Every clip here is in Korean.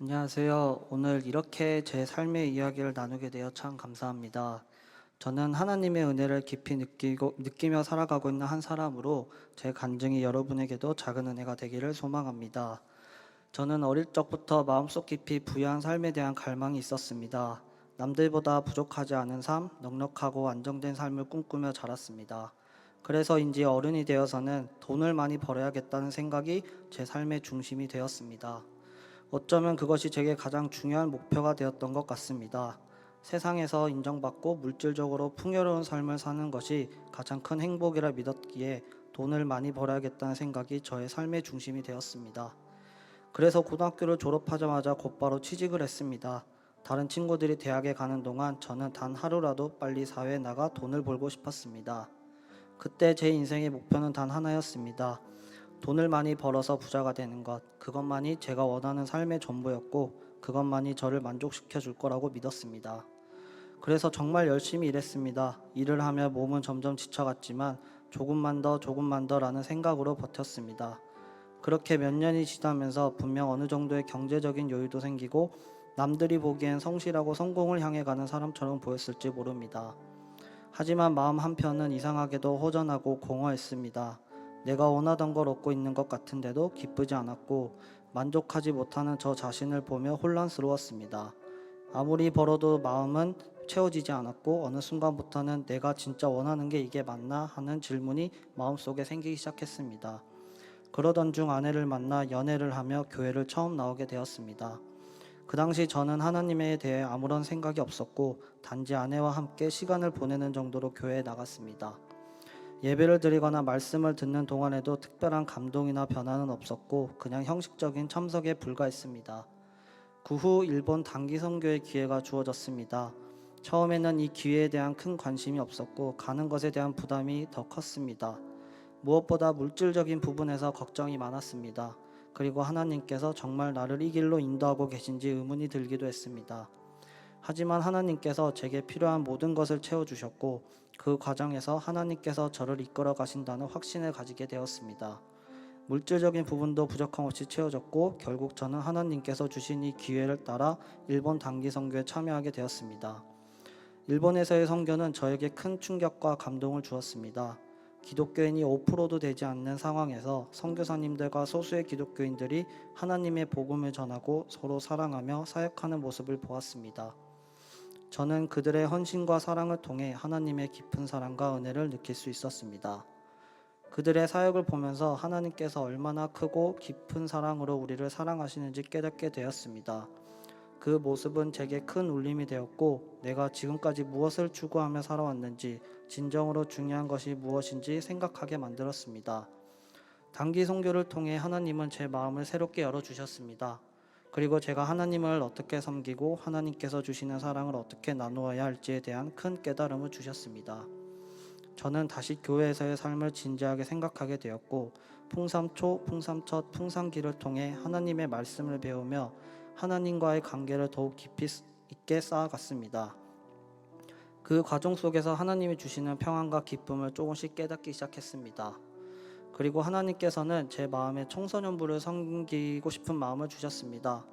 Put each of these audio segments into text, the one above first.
안녕하세요. 오늘 이렇게 제 삶의 이야기를 나누게 되어 참 감사합니다. 저는 하나님의 은혜를 깊이 느끼며 살아가고 있는 한 사람으로 제 간증이 여러분에게도 작은 은혜가 되기를 소망합니다. 저는 어릴 적부터 마음속 깊이 부유한 삶에 대한 갈망이 있었습니다. 남들보다 부족하지 않은 삶, 넉넉하고 안정된 삶을 꿈꾸며 자랐습니다. 그래서인지 어른이 되어서는 돈을 많이 벌어야겠다는 생각이 제 삶의 중심이 되었습니다. 어쩌면 그것이 제게 가장 중요한 목표가 되었던 것 같습니다. 세상에서 인정받고 물질적으로 풍요로운 삶을 사는 것이 가장 큰 행복이라 믿었기에 돈을 많이 벌어야겠다는 생각이 저의 삶의 중심이 되었습니다. 그래서 고등학교를 졸업하자마자 곧바로 취직을 했습니다. 다른 친구들이 대학에 가는 동안 저는 단 하루라도 빨리 사회에 나가 돈을 벌고 싶었습니다. 그때 제 인생의 목표는 단 하나였습니다. 돈을 많이 벌어서 부자가 되는 것, 그것만이 제가 원하는 삶의 전부였고, 그것만이 저를 만족시켜 줄 거라고 믿었습니다. 그래서 정말 열심히 일했습니다. 일을 하며 몸은 점점 지쳐갔지만, 조금만 더라는 생각으로 버텼습니다. 그렇게 몇 년이 지나면서 분명 어느 정도의 경제적인 여유도 생기고, 남들이 보기엔 성실하고 성공을 향해 가는 사람처럼 보였을지 모릅니다. 하지만 마음 한편은 이상하게도 허전하고 공허했습니다. 내가 원하던 걸 얻고 있는 것 같은데도 기쁘지 않았고 만족하지 못하는 저 자신을 보며 혼란스러웠습니다. 아무리 벌어도 마음은 채워지지 않았고 어느 순간부터는 내가 진짜 원하는 게 이게 맞나 하는 질문이 마음속에 생기기 시작했습니다. 그러던 중 아내를 만나 연애를 하며 교회를 처음 나오게 되었습니다. 그 당시 저는 하나님에 대해 아무런 생각이 없었고 단지 아내와 함께 시간을 보내는 정도로 교회에 나갔습니다. 예배를 드리거나 말씀을 듣는 동안에도 특별한 감동이나 변화는 없었고 그냥 형식적인 참석에 불과했습니다. 그 후 일본 단기 선교의 기회가 주어졌습니다. 처음에는 이 기회에 대한 큰 관심이 없었고 가는 것에 대한 부담이 더 컸습니다. 무엇보다 물질적인 부분에서 걱정이 많았습니다. 그리고 하나님께서 정말 나를 이 길로 인도하고 계신지 의문이 들기도 했습니다. 하지만 하나님께서 제게 필요한 모든 것을 채워주셨고 그 과정에서 하나님께서 저를 이끌어 가신다는 확신을 가지게 되었습니다. 물질적인 부분도 부족함 없이 채워졌고 결국 저는 하나님께서 주신 이 기회를 따라 일본 단기 선교에 참여하게 되었습니다. 일본에서의 선교는 저에게 큰 충격과 감동을 주었습니다. 기독교인이 5%도 되지 않는 상황에서 선교사님들과 소수의 기독교인들이 하나님의 복음을 전하고 서로 사랑하며 사역하는 모습을 보았습니다. 저는 그들의 헌신과 사랑을 통해 하나님의 깊은 사랑과 은혜를 느낄 수 있었습니다. 그들의 사역을 보면서 하나님께서 얼마나 크고 깊은 사랑으로 우리를 사랑하시는지 깨닫게 되었습니다. 그 모습은 제게 큰 울림이 되었고 내가 지금까지 무엇을 추구하며 살아왔는지 진정으로 중요한 것이 무엇인지 생각하게 만들었습니다. 단기 선교를 통해 하나님은 제 마음을 새롭게 열어주셨습니다. 그리고 제가 하나님을 어떻게 섬기고 하나님께서 주시는 사랑을 어떻게 나누어야 할지에 대한 큰 깨달음을 주셨습니다. 저는 다시 교회에서의 삶을 진지하게 생각하게 되었고 풍삼초, 풍삼첫, 풍삼기를 통해 하나님의 말씀을 배우며 하나님과의 관계를 더욱 깊이 있게 쌓아갔습니다. 그 과정 속에서 하나님이 주시는 평안과 기쁨을 조금씩 깨닫기 시작했습니다. 그리고 하나님께서는 제 마음에 청소년부를 섬기고 싶은 마음을 주셨습니다.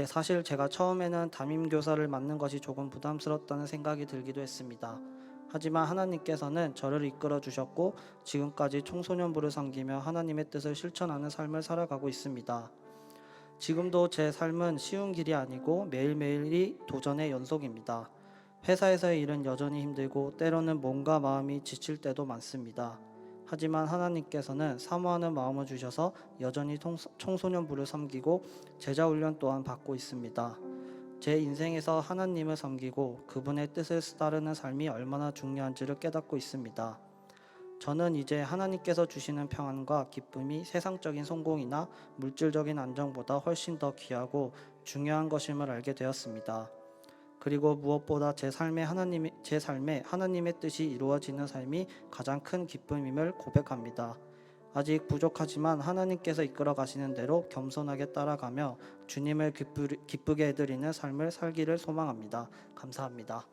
사실 제가 처음에는 담임교사를 맡는 것이 조금 부담스럽다는 생각이 들기도 했습니다. 하지만 하나님께서는 저를 이끌어 주셨고 지금까지 청소년부를 섬기며 하나님의 뜻을 실천하는 삶을 살아가고 있습니다. 지금도 제 삶은 쉬운 길이 아니고 매일매일이 도전의 연속입니다. 회사에서의 일은 여전히 힘들고 때로는 몸과 마음이 지칠 때도 많습니다. 하지만 하나님께서는 사모하는 마음을 주셔서 여전히 청소년부를 섬기고 제자훈련 또한 받고 있습니다. 제 인생에서 하나님을 섬기고 그분의 뜻을 따르는 삶이 얼마나 중요한지를 깨닫고 있습니다. 저는 이제 하나님께서 주시는 평안과 기쁨이 세상적인 성공이나 물질적인 안정보다 훨씬 더 귀하고 중요한 것임을 알게 되었습니다. 그리고 무엇보다 제 삶에 하나님의 뜻이 이루어지는 삶이 가장 큰 기쁨임을 고백합니다. 아직 부족하지만 하나님께서 이끌어 가시는 대로 겸손하게 따라가며 주님을 기쁘게 해드리는 삶을 살기를 소망합니다. 감사합니다.